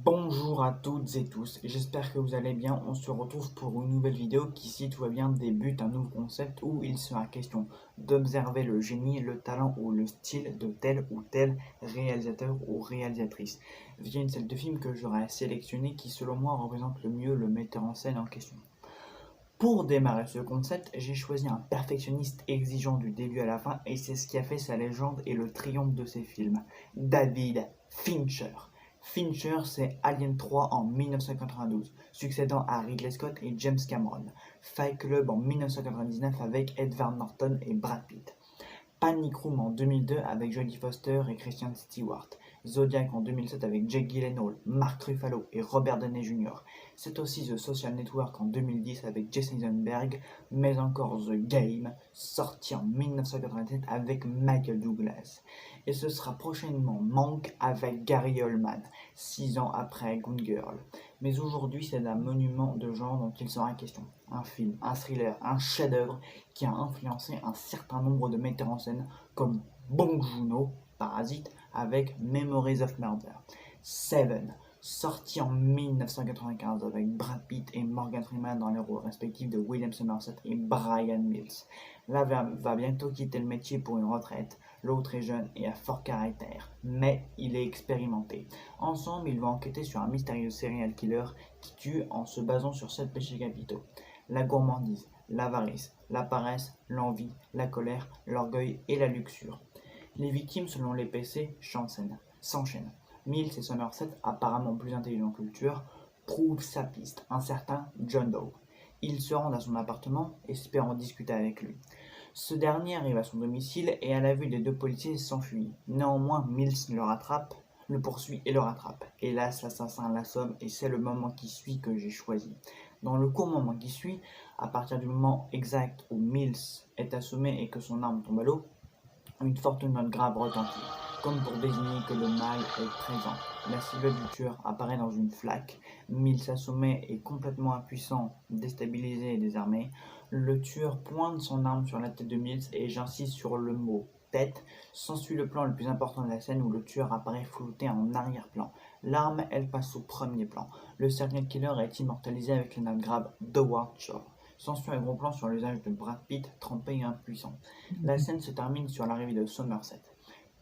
Bonjour à toutes et tous, j'espère que vous allez bien. On se retrouve pour une nouvelle vidéo qui, si tout va bien, débute un nouveau concept où il sera question d'observer le génie, le talent ou le style de tel ou tel réalisateur ou réalisatrice via une salle de films que j'aurai sélectionné qui, selon moi, représente le mieux le metteur en scène en question. Pour démarrer ce concept, j'ai choisi un perfectionniste exigeant du début à la fin et c'est ce qui a fait sa légende et le triomphe de ses films, David Fincher. Fincher, c'est Alien 3 en 1992, succédant à Ridley Scott et James Cameron. Fight Club en 1999 avec Edward Norton et Brad Pitt. Panic Room en 2002 avec Jodie Foster et Kristen Stewart. Zodiac en 2007 avec Jake Gyllenhaal, Mark Ruffalo et Robert Downey Jr. C'est aussi The Social Network en 2010 avec Jesse Eisenberg, mais encore The Game, sorti en 1987 avec Michael Douglas. Et ce sera prochainement Mank avec Gary Oldman, 6 ans après Gone Girl. Mais aujourd'hui, c'est d'un monument de genre dont il sera question. Un film, un thriller, un chef-d'œuvre qui a influencé un certain nombre de metteurs en scène comme Bong Joon-ho, Parasite, avec Memories of Murder. Seven, sorti en 1995 avec Brad Pitt et Morgan Freeman dans les rôles respectifs de William Somerset et Brian Mills. L'un va bientôt quitter le métier pour une retraite, l'autre est jeune et a fort caractère, mais il est expérimenté. Ensemble, ils vont enquêter sur un mystérieux serial killer qui tue en se basant sur 7 péchés capitaux. La gourmandise, l'avarice, la paresse, l'envie, la colère, l'orgueil et la luxure. Les victimes, selon les PC, s'enchaînent. Mills et Somerset, apparemment plus intelligents que le tueur, trouvent sa piste, un certain John Doe. Ils se rendent à son appartement, espérant discuter avec lui. Ce dernier arrive à son domicile et à la vue des deux policiers s'enfuit. Néanmoins, Mills le poursuit et le rattrape. Hélas, l'assassin l'assomme et c'est le moment qui suit que j'ai choisi. Dans le court moment qui suit, à partir du moment exact où Mills est assommé et que son arme tombe à l'eau, une forte note grave retentit, comme pour désigner que le mal est présent. La silhouette du tueur apparaît dans une flaque. Mills assommé et complètement impuissant, déstabilisé et désarmé. Le tueur pointe son arme sur la tête de Mills et j'insiste sur le mot tête. S'ensuit le plan le plus important de la scène où le tueur apparaît flouté en arrière-plan. L'arme, elle passe au premier plan. Le serial killer est immortalisé avec la note grave d'Howard Shore. S'ensuit un gros plan sur l'usage de Brad Pitt, trempé et impuissant. La scène se termine sur l'arrivée de Somerset.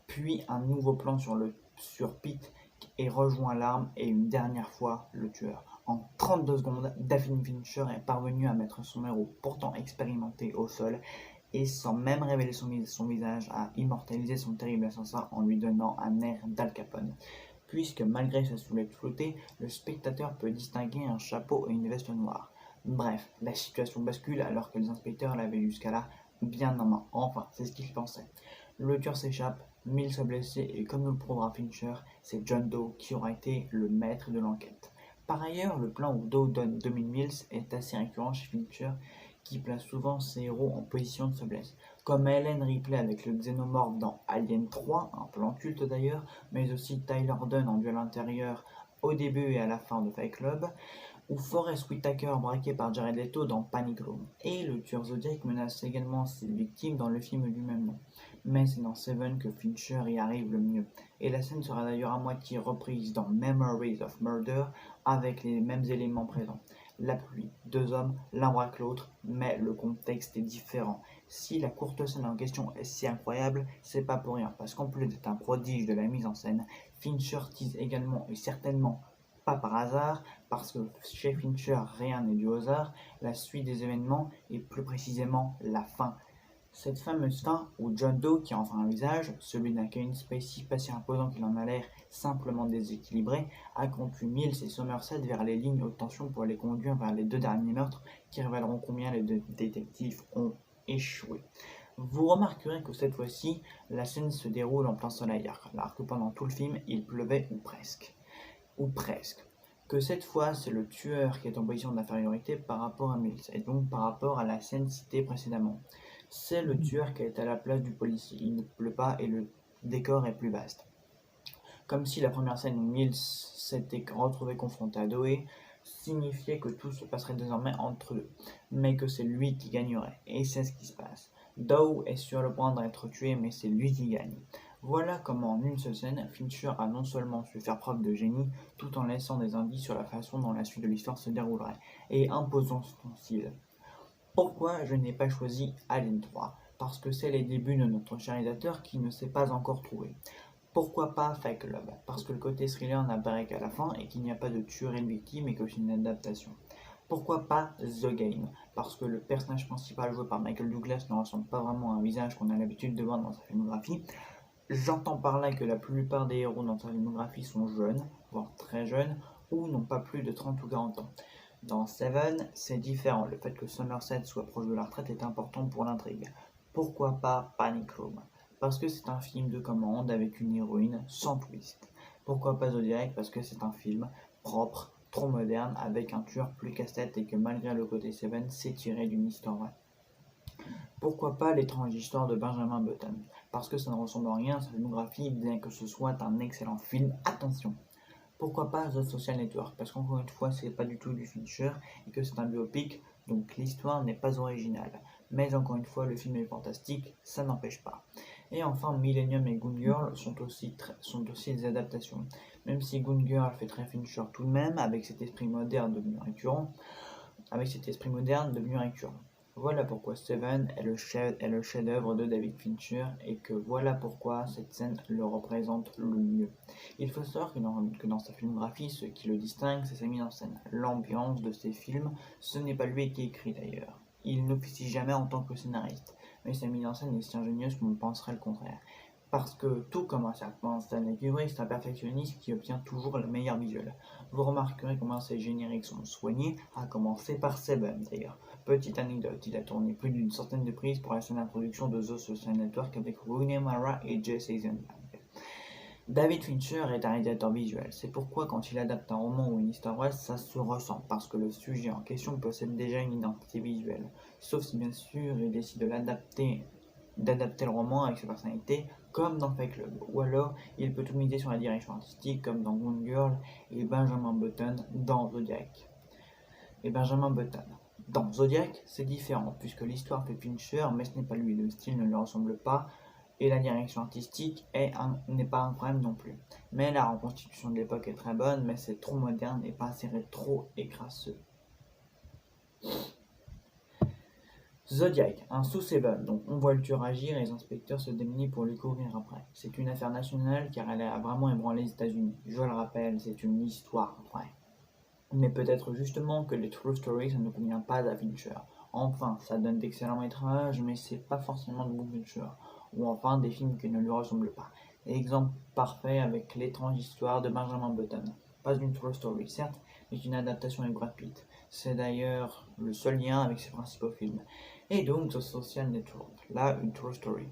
Puis un nouveau plan sur Pitt et rejoint l'arme et une dernière fois le tueur. En 32 secondes, David Fincher est parvenu à mettre son héros, pourtant expérimenté, au sol et sans même révéler son visage, à immortaliser son terrible assassin en lui donnant un air d'Al Capone. Puisque malgré sa silhouette flottée, le spectateur peut distinguer un chapeau et une veste noire. Bref, la situation bascule alors que les inspecteurs l'avaient jusqu'à là bien en main. Enfin, c'est ce qu'ils pensaient. Le tueur s'échappe, Mills est blessé et comme nous le prouvera Fincher, c'est John Doe qui aura été le maître de l'enquête. Par ailleurs, le plan où Doe domine Mills est assez récurrent chez Fincher, qui place souvent ses héros en position de faiblesse, comme Ellen Ripley avec le xénomorphe dans Alien 3, un plan culte d'ailleurs, mais aussi Tyler Dunn en duel intérieur au début et à la fin de Fight Club, ou Forest Whitaker braqué par Jared Leto dans Panic Room. Et le tueur Zodiac menace également ses victimes dans le film du même nom. Mais c'est dans Seven que Fincher y arrive le mieux. Et la scène sera d'ailleurs à moitié reprise dans Memories of Murder avec les mêmes éléments présents. La pluie, deux hommes, l'un braque l'autre, mais le contexte est différent. Si la courte scène en question est si incroyable, c'est pas pour rien, parce qu'en plus d'être un prodige de la mise en scène, Fincher tease également et certainement pas par hasard, parce que chez Fincher rien n'est dû au hasard, la suite des événements et plus précisément la fin. Cette fameuse fin où John Doe, qui a enfin un visage, celui d'un Kevin Spacey pas si imposant qu'il en a l'air, simplement déséquilibré, a conduit Mills et Somerset vers les lignes haute tension pour les conduire vers les deux derniers meurtres qui révéleront combien les deux détectives ont échoué. Vous remarquerez que cette fois-ci, la scène se déroule en plein soleil, alors que pendant tout le film, il pleuvait ou presque. Que cette fois c'est le tueur qui est en position d'infériorité par rapport à Mills, et donc par rapport à la scène citée précédemment. C'est le tueur qui est à la place du policier, il ne pleut pas et le décor est plus vaste. Comme si la première scène où Mills s'était retrouvé confronté à Doe signifiait que tout se passerait désormais entre eux, mais que c'est lui qui gagnerait, et c'est ce qui se passe. Doe est sur le point d'être tué, mais c'est lui qui gagne. Voilà comment en une seule scène, Fincher a non seulement su faire preuve de génie, tout en laissant des indices sur la façon dont la suite de l'histoire se déroulerait, et imposant son style. Pourquoi je n'ai pas choisi Alien 3? Parce que c'est les débuts de notre cher réalisateur qui ne s'est pas encore trouvé. Pourquoi pas Fight Club? Parce que le côté thriller n'apparaît qu'à la fin et qu'il n'y a pas de tueur et de victime et que c'est une adaptation. Pourquoi pas The Game? Parce que le personnage principal joué par Michael Douglas ne ressemble pas vraiment à un visage qu'on a l'habitude de voir dans sa filmographie. J'entends par là que la plupart des héros dans sa filmographie sont jeunes, voire très jeunes, ou n'ont pas plus de 30 ou 40 ans. Dans Seven, c'est différent, le fait que Somerset soit proche de la retraite est important pour l'intrigue. Pourquoi pas Panic Room? Parce que c'est un film de commande avec une héroïne sans twist. Pourquoi pas Zodiac? Parce que c'est un film propre, trop moderne, avec un tueur plus casse-tête et que malgré le côté Seven, c'est tiré d'une histoire vraie. Pourquoi pas L'étrange histoire de Benjamin Button? Parce que ça ne ressemble à rien à sa filmographie, bien que ce soit un excellent film. Attention! Pourquoi pas The Social Network? Parce qu'encore une fois, c'est pas du tout du Fincher et que c'est un biopic, donc l'histoire n'est pas originale. Mais encore une fois, le film est fantastique, ça n'empêche pas. Et enfin, Millennium et Goon Girl sont aussi des adaptations. Même si Goon Girl fait très Fincher tout de même, avec cet esprit moderne devenu récurrent, Voilà pourquoi Seven est le chef-d'œuvre de David Fincher et que voilà pourquoi cette scène le représente le mieux. Il faut savoir que dans sa filmographie, ce qui le distingue, c'est sa mise en scène. L'ambiance de ses films, ce n'est pas lui qui écrit d'ailleurs. Il n'officie jamais en tant que scénariste, mais sa mise en scène est si ingénieuse qu'on penserait le contraire. Parce que, tout comme un certain Stanley Kubrick, c'est un perfectionniste qui obtient toujours le meilleur visuel. Vous remarquerez comment ces génériques sont soignés, à commencer par Seven d'ailleurs. Petite anecdote, il a tourné plus d'une centaine de prises pour la scène d'introduction de The Social Network avec Rooney Mara et Jesse Eisenberg. David Fincher est un réalisateur visuel, c'est pourquoi quand il adapte un roman ou une histoire vraie, ça se ressent, parce que le sujet en question possède déjà une identité visuelle. Sauf si bien sûr il décide d'adapter le roman avec sa personnalité, comme dans Fight Club, ou alors il peut tout miser sur la direction artistique, comme dans Goon Girl et Benjamin Button dans Zodiac. Dans Zodiac, c'est différent, puisque l'histoire fait Fincher, mais ce n'est pas lui, le style ne lui ressemble pas, et la direction artistique n'est pas un problème non plus. Mais la reconstitution de l'époque est très bonne, mais c'est trop moderne et pas assez rétro et crasseux. Zodiac, un sous-Seven, donc on voit le tueur agir et les inspecteurs se démenent pour lui courir après. C'est une affaire nationale car elle a vraiment ébranlé les États-Unis. Je le rappelle, c'est une histoire vraie. Mais peut-être justement que les True Stories, ça ne convient pas à Fincher. Enfin, ça donne d'excellents métrages, mais c'est pas forcément de bon Fincher. Ou enfin, des films qui ne lui ressemblent pas. Exemple parfait avec L'étrange histoire de Benjamin Button. Pas une True Story, certes, mais une adaptation avec Brad Pitt. C'est d'ailleurs le seul lien avec ses principaux films. Et donc, The Social Network, là, une True Story.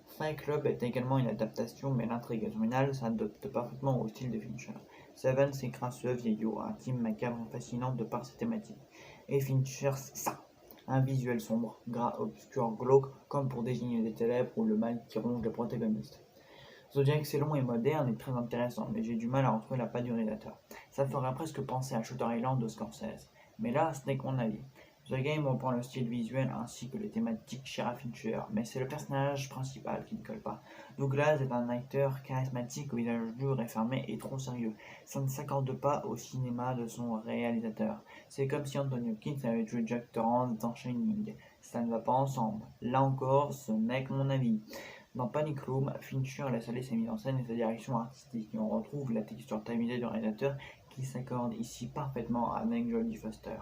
Fight Club est également une adaptation, mais l'intrigue originale s'adapte parfaitement au style de Fincher. Seven, c'est crasseux, vieillot, intime, macabre, fascinant de par ses thématiques. Et Fincher, c'est ça. Un visuel sombre, gras, obscur, glauque, comme pour désigner des ténèbres ou le mal qui ronge le protagoniste. Zodiac, c'est long et moderne et très intéressant, mais j'ai du mal à retrouver la patte du réalisateur. Ça ferait presque penser à Shutter Island de Scorsese. Mais là, ce n'est que mon avis. The Game reprend le style visuel ainsi que les thématiques chères à Fincher, mais c'est le personnage principal qui ne colle pas. Douglas est un acteur charismatique au visage dur et fermé et trop sérieux. Ça ne s'accorde pas au cinéma de son réalisateur. C'est comme si Anthony Hopkins avait joué Jack Torrance dans Shining. Ça ne va pas ensemble. Là encore, ce n'est que mon avis. Dans Panic Room, Fincher laisse aller ses mises en scène et sa direction artistique, et on retrouve la texture tamisée du réalisateur qui s'accorde ici parfaitement avec Jodie Foster.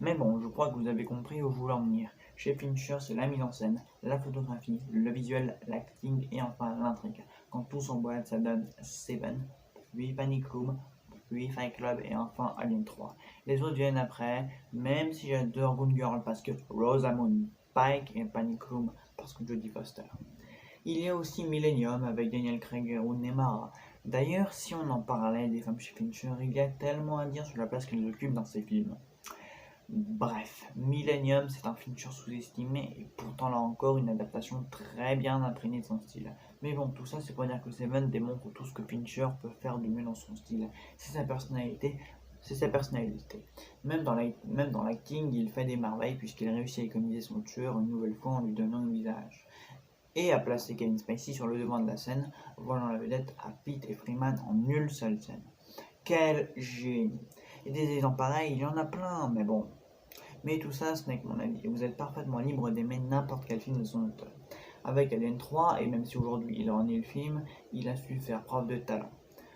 Mais bon, je crois que vous avez compris où je voulais en venir. Chez Fincher, c'est la mise en scène, la photographie, le visuel, l'acting et enfin l'intrigue. Quand tout s'emboîte, ça donne Seven, puis Panic Room, puis Fight Club et enfin Alien 3. Les autres viennent après, même si j'adore Goon Girl parce que Rosamund Pike et Panic Room parce que Jodie Foster. Il y a aussi Millennium avec Daniel Craig et Rooney Mara. D'ailleurs, si on en parlait des femmes chez Fincher, il y a tellement à dire sur la place qu'elles occupent dans ses films. Bref, Millennium, c'est un Fincher sous-estimé et pourtant là encore une adaptation très bien imprégnée de son style. Mais bon, tout ça c'est pour dire que Seven démontre tout ce que Fincher peut faire de mieux dans son style. C'est sa personnalité. Même dans l'acting, il fait des merveilles puisqu'il réussit à iconiser son tueur une nouvelle fois en lui donnant un visage. et a placé Kevin Spacey sur le devant de la scène, volant la vedette à Pitt et Freeman en une seule scène. Quel génie! Et des exemples pareils, il y en a plein, mais bon. Mais tout ça, ce n'est que mon avis, et vous êtes parfaitement libre d'aimer n'importe quel film de son auteur. Avec Alien 3, et même si aujourd'hui il renie le film, il a su faire preuve de talent.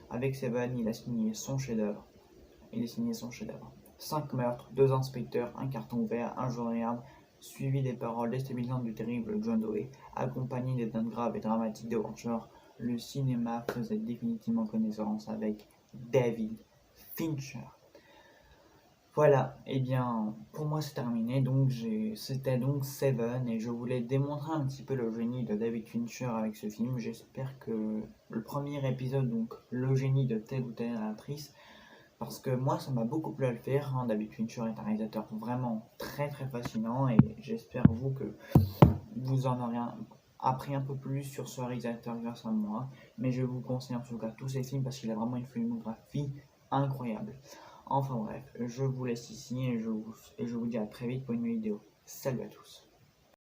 Avec Seven, il a signé son chef-d'œuvre. 5 meurtres, 2 inspecteurs, un carton ouvert, un journal suivi des paroles déstabilisantes du terrible John Doe, accompagné des notes graves et dramatiques de Watcher, le cinéma faisait définitivement connaissance avec David Fincher. Voilà, et bien pour moi c'est terminé, donc c'était donc Seven et je voulais démontrer un petit peu le génie de David Fincher avec ce film. J'espère que le premier épisode, donc le génie de telle ou telle actrice, parce que moi ça m'a beaucoup plu à le faire, hein. David Fincher est un réalisateur vraiment très très fascinant et j'espère vous que vous en aurez appris un peu plus sur ce réalisateur grâce à moi, mais je vous conseille en tout cas tous ses films parce qu'il a vraiment une filmographie incroyable. Enfin bref, je vous laisse ici et je vous dis à très vite pour une nouvelle vidéo. Salut à tous.